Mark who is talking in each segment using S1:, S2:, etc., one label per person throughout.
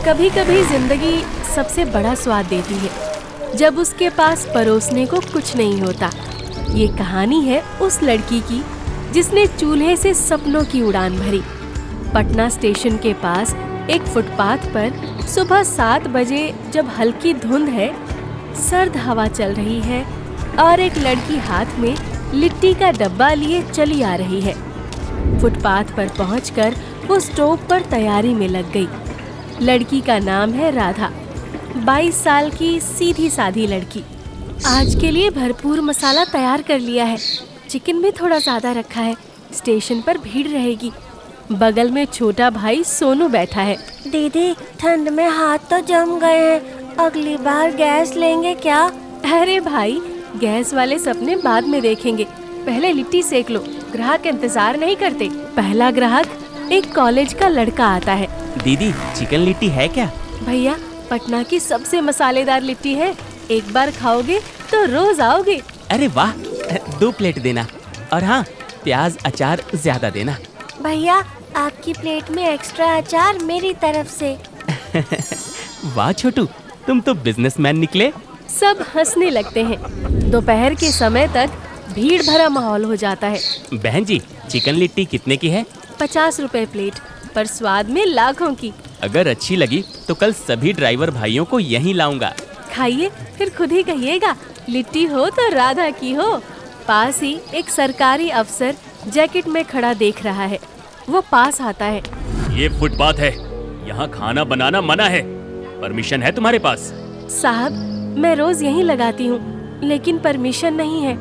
S1: कभी कभी जिंदगी सबसे बड़ा स्वाद देती है जब उसके पास परोसने को कुछ नहीं होता। ये कहानी है उस लड़की की जिसने चूल्हे से सपनों की उड़ान भरी। पटना स्टेशन के पास एक फुटपाथ पर सुबह 7 बजे जब हल्की धुंध है, सर्द हवा चल रही है और एक लड़की हाथ में लिट्टी का डब्बा लिए चली आ रही है। फुटपाथ पर पहुंचकर वो स्टोव पर तैयारी में लग गई। लड़की का नाम है राधा, 22 साल की सीधी साधी लड़की। आज के लिए भरपूर मसाला तैयार कर लिया है। चिकन भी थोड़ा ज्यादा रखा है, स्टेशन पर भीड़ रहेगी। बगल में छोटा भाई सोनू बैठा है।
S2: दीदी, ठंड में हाथ तो जम गए हैं, अगली बार गैस लेंगे क्या?
S1: अरे भाई, गैस वाले सपने बाद में देखेंगे, पहले लिट्टी सेक लो, ग्राहक इंतजार नहीं करते। पहला ग्राहक एक कॉलेज का लड़का आता है।
S3: दीदी, चिकन लिट्टी है क्या?
S1: भैया, पटना की सबसे मसालेदार लिट्टी है, एक बार खाओगे तो रोज आओगे।
S3: अरे वाह, 2 प्लेट देना और हाँ, प्याज अचार ज्यादा देना।
S2: भैया, आपकी प्लेट में एक्स्ट्रा अचार मेरी तरफ से।
S3: वाह छोटू, तुम तो बिजनेसमैन निकले।
S1: सब हंसने लगते हैं। दोपहर के समय तक भीड़ भरा माहौल हो जाता है।
S3: बहन जी, चिकन लिट्टी कितने की है?
S1: 50 रुपए प्लेट, पर स्वाद में लाखों की।
S3: अगर अच्छी लगी तो कल सभी ड्राइवर भाइयों को यहीं लाऊंगा।
S1: खाइए, फिर खुद ही कहिएगा, लिट्टी हो तो राधा की हो। पास ही एक सरकारी अफसर जैकेट में खड़ा देख रहा है। वो पास आता है।
S4: ये फुटपाथ है, यहाँ खाना बनाना मना है, परमिशन है तुम्हारे पास?
S1: साहब, मैं रोज यहीं लगाती हूँ, लेकिन परमिशन नहीं है।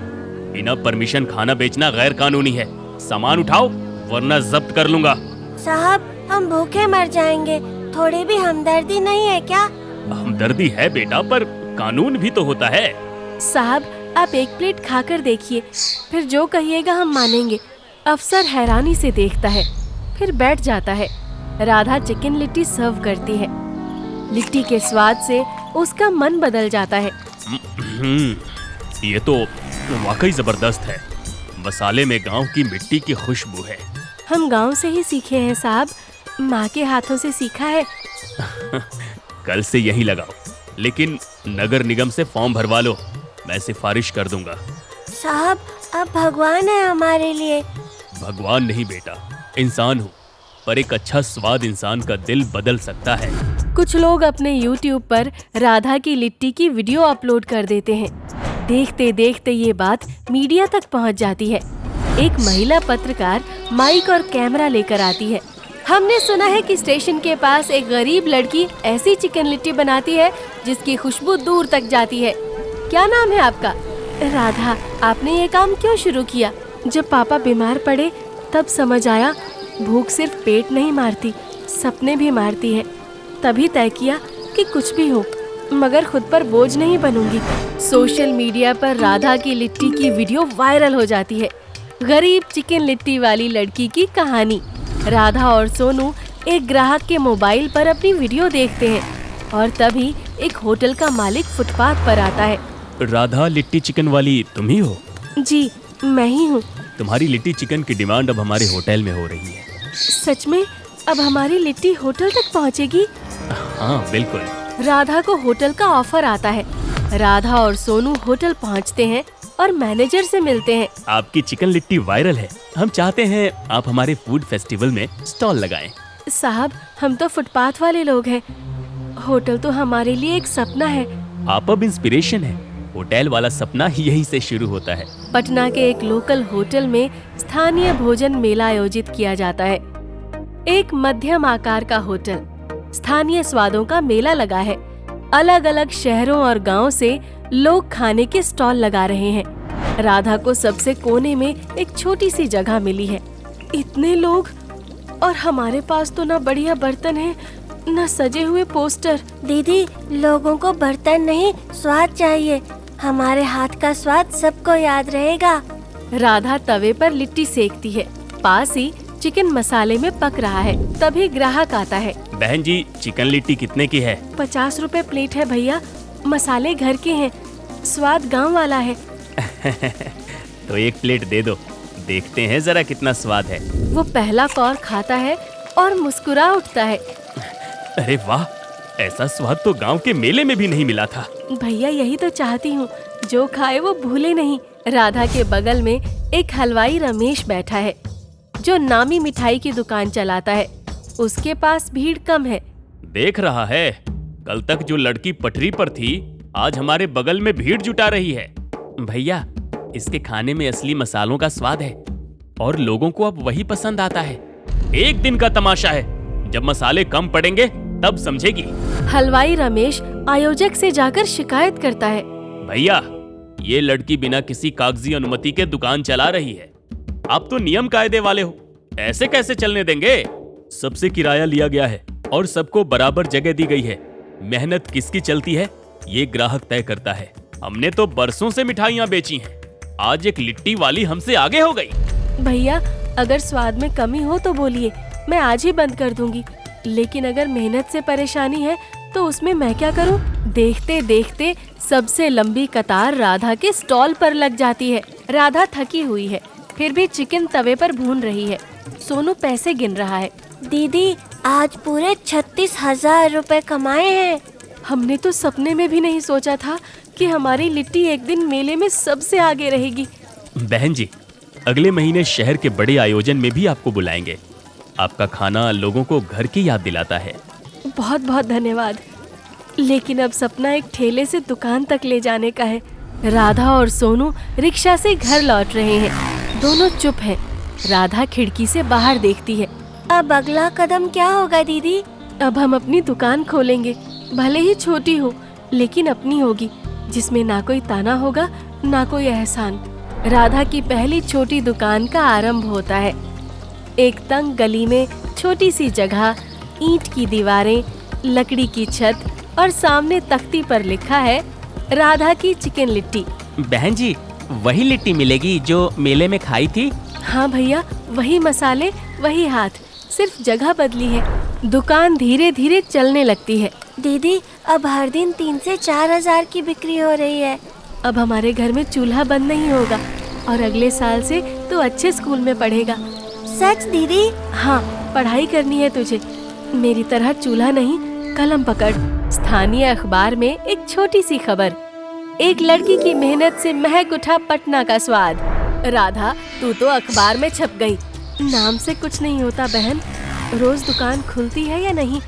S4: बिना परमिशन खाना बेचना गैर कानूनी है। सामान उठाओ वरना जब्त कर लूंगा।
S2: साहब, हम भूखे मर जाएंगे, थोड़ी भी हमदर्दी नहीं है क्या?
S4: हमदर्दी है बेटा, पर कानून भी तो होता है।
S1: साहब, आप एक प्लेट खाकर देखिए, फिर जो कहिएगा हम मानेंगे। अफसर हैरानी से देखता है, फिर बैठ जाता है। राधा चिकन लिट्टी सर्व करती है। लिट्टी के स्वाद से उसका मन बदल जाता है।
S4: ये तो वाकई जबरदस्त है। मसाले में गांव की मिट्टी की खुशबू है।
S1: हम गांव से ही सीखे हैं साहब, माँ के हाथों से सीखा है।
S4: कल से यही लगाओ, लेकिन नगर निगम से फॉर्म भरवा लो, मैं सिफारिश कर दूंगा।
S2: साहब, आप भगवान हैं हमारे लिए।
S4: भगवान नहीं बेटा, इंसान हूँ, पर एक अच्छा स्वाद इंसान का दिल बदल सकता है।
S1: कुछ लोग अपने YouTube पर राधा की लिट्टी की वीडियो अपलोड कर देते हैं। देखते देखते ये बात मीडिया तक पहुंच जाती है। एक महिला पत्रकार माइक और कैमरा लेकर आती है। हमने सुना है कि स्टेशन के पास एक गरीब लड़की ऐसी चिकन लिट्टी बनाती है जिसकी खुशबू दूर तक जाती है। क्या नाम है आपका? राधा। आपने ये काम क्यों शुरू किया? जब पापा बीमार पड़े तब समझ आया, भूख सिर्फ पेट नहीं मारती, सपने भी मारती है। तभी तय किया कि कुछ भी हो, मगर खुद पर बोझ नहीं बनूंगी। सोशल मीडिया पर राधा की लिट्टी की वीडियो वायरल हो जाती है। गरीब चिकन लिट्टी वाली लड़की की कहानी। राधा और सोनू एक ग्राहक के मोबाइल पर अपनी वीडियो देखते हैं और तभी एक होटल का मालिक फुटपाथ पर आता है।
S4: राधा लिट्टी चिकन वाली तुम ही हो?
S1: जी, मैं ही हूँ।
S4: तुम्हारी लिट्टी चिकन की डिमांड अब हमारे होटल में हो रही है।
S1: सच में? अब हमारी लिट्टी होटल तक पहुँचेगी?
S4: हाँ बिल्कुल।
S1: राधा को होटल का ऑफर आता है। राधा और सोनू होटल पहुँचते हैं और मैनेजर से मिलते हैं।
S4: आपकी चिकन लिट्टी वायरल है, हम चाहते हैं आप हमारे फूड फेस्टिवल में स्टॉल लगाएं।
S1: साहब, हम तो फुटपाथ वाले लोग हैं, होटल तो हमारे लिए एक सपना है।
S4: आप अब इंस्पिरेशन है, होटल वाला सपना यहीं से शुरू होता है।
S1: पटना के एक लोकल होटल में स्थानीय भोजन मेला आयोजित किया जाता है। एक मध्यम आकार का होटल, स्थानीय स्वादों का मेला लगा है। अलग अलग शहरों और गांव से लोग खाने के स्टॉल लगा रहे हैं। राधा को सबसे कोने में एक छोटी सी जगह मिली है। इतने लोग, और हमारे पास तो ना बढ़िया बर्तन है, ना सजे हुए पोस्टर।
S2: दीदी, लोगों को बर्तन नहीं, स्वाद चाहिए। हमारे हाथ का स्वाद सबको याद रहेगा।
S1: राधा तवे पर लिट्टी सेकती है, पास ही चिकन मसाले में पक रहा है। तभी ग्राहक आता है।
S4: बहन जी, चिकन लिट्टी कितने की है?
S1: 50 रुपए प्लेट है भैया, मसाले घर के हैं, स्वाद गांव वाला है।
S4: तो 1 प्लेट दे दो, देखते हैं जरा कितना स्वाद है।
S1: वो पहला कौर खाता है और मुस्कुरा उठता है।
S4: अरे वाह, ऐसा स्वाद तो गांव के मेले में भी नहीं मिला था।
S1: भैया यही तो चाहती हूँ, जो खाए वो भूले नहीं। राधा के बगल में एक हलवाई रमेश बैठा है, जो नामी मिठाई की दुकान चलाता है। उसके पास भीड़ कम है।
S4: देख रहा है, कल तक जो लड़की पटरी पर थी, आज हमारे बगल में भीड़ जुटा रही है।
S3: भैया, इसके खाने में असली मसालों का स्वाद है और लोगों को अब वही पसंद आता है।
S4: एक दिन का तमाशा है, जब मसाले कम पड़ेंगे तब समझेगी।
S1: हलवाई रमेश आयोजक से जाकर शिकायत करता है।
S4: भैया, ये लड़की बिना किसी कागजी अनुमति के दुकान चला रही है। आप तो नियम कायदे वाले हो, ऐसे कैसे चलने देंगे? सबसे किराया लिया गया है और सबको बराबर जगह दी गई है। मेहनत किसकी चलती है, ये ग्राहक तय करता है। हमने तो बरसों से मिठाइयाँ बेची हैं, आज एक लिट्टी वाली हमसे आगे हो गई।
S1: भैया, अगर स्वाद में कमी हो तो बोलिए, मैं आज ही बंद कर दूंगी। लेकिन अगर मेहनत से परेशानी है तो उसमें मैं क्या करूं? देखते देखते सबसे लंबी कतार राधा के स्टॉल पर लग जाती है। राधा थकी हुई है, फिर भी चिकन तवे पर भून रही है। सोनू पैसे गिन रहा है।
S2: दीदी, आज पूरे 36,000 रुपए कमाए हैं।
S1: हमने तो सपने में भी नहीं सोचा था कि हमारी लिट्टी एक दिन मेले में सबसे आगे रहेगी।
S4: बहन जी, अगले महीने शहर के बड़े आयोजन में भी आपको बुलाएंगे। आपका खाना लोगों को घर की याद दिलाता है।
S1: बहुत बहुत धन्यवाद। लेकिन अब सपना एक ठेले से दुकान तक ले जाने का है। राधा और सोनू रिक्शा से घर लौट रहे हैं। दोनों चुप हैं। राधा खिड़की से बाहर देखती है।
S2: अब अगला कदम क्या होगा दीदी?
S1: अब हम अपनी दुकान खोलेंगे, भले ही छोटी हो लेकिन अपनी होगी, जिसमें ना कोई ताना होगा ना कोई एहसान। राधा की पहली छोटी दुकान का आरंभ होता है। एक तंग गली में छोटी सी जगह, ईंट की दीवारें, लकड़ी की छत और सामने तख्ती पर लिखा है राधा की चिकन लिट्टी।
S3: बहन जी, वही लिट्टी मिलेगी जो मेले में खाई थी?
S1: हाँ भैया, वही मसाले, वही हाथ, सिर्फ जगह बदली है। दुकान धीरे धीरे चलने लगती है।
S2: दीदी, अब हर दिन 3 से 4,000 की बिक्री हो रही है।
S1: अब हमारे घर में चूल्हा बंद नहीं होगा और अगले साल से तो अच्छे स्कूल में पढ़ेगा।
S2: सच दीदी?
S1: हाँ, पढ़ाई करनी है तुझे। मेरी तरह चूल्हा नहीं, कलम पकड़। स्थानीय अखबार में एक छोटी सी खबर। एक लड़की की मेहनत से महक उठा पटना का स्वाद। राधा, तू तो अखबार में छप गई। नाम से कुछ नहीं होता बहन, रोज दुकान खुलती है या नहीं,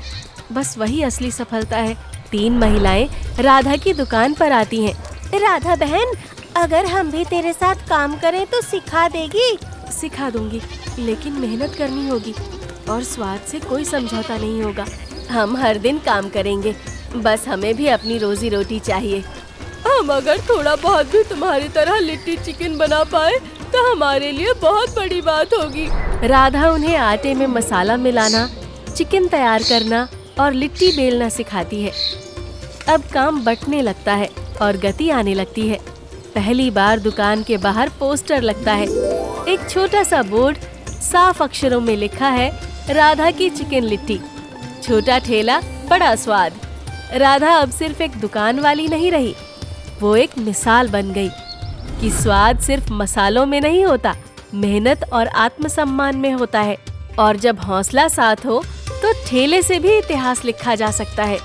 S1: बस वही असली सफलता है। 3 महिलाएं राधा की दुकान पर आती हैं।
S2: राधा बहन, अगर हम भी तेरे साथ काम करें तो सिखा देगी?
S1: सिखा दूंगी, लेकिन मेहनत करनी होगी और स्वाद से कोई समझौता नहीं होगा। हम हर दिन काम करेंगे, बस हमें भी अपनी रोजी रोटी चाहिए। हम अगर थोड़ा बहुत भी तुम्हारी तरह लिट्टी चिकन बना पाए तो हमारे लिए बहुत बड़ी बात होगी। राधा उन्हें आटे में मसाला मिलाना, चिकन तैयार करना और लिट्टी बेलना सिखाती है। अब काम बंटने लगता है और गति आने लगती है। पहली बार दुकान के बाहर पोस्टर लगता है। एक छोटा सा बोर्ड, साफ अक्षरों में लिखा है राधा की चिकन लिट्टी। छोटा ठेला, बड़ा स्वाद। राधा अब सिर्फ एक दुकान वाली नहीं रही, वो एक मिसाल बन गई कि स्वाद सिर्फ मसालों में नहीं होता, मेहनत और आत्मसम्मान में होता है। और जब हौसला साथ हो तो ठेले से भी इतिहास लिखा जा सकता है।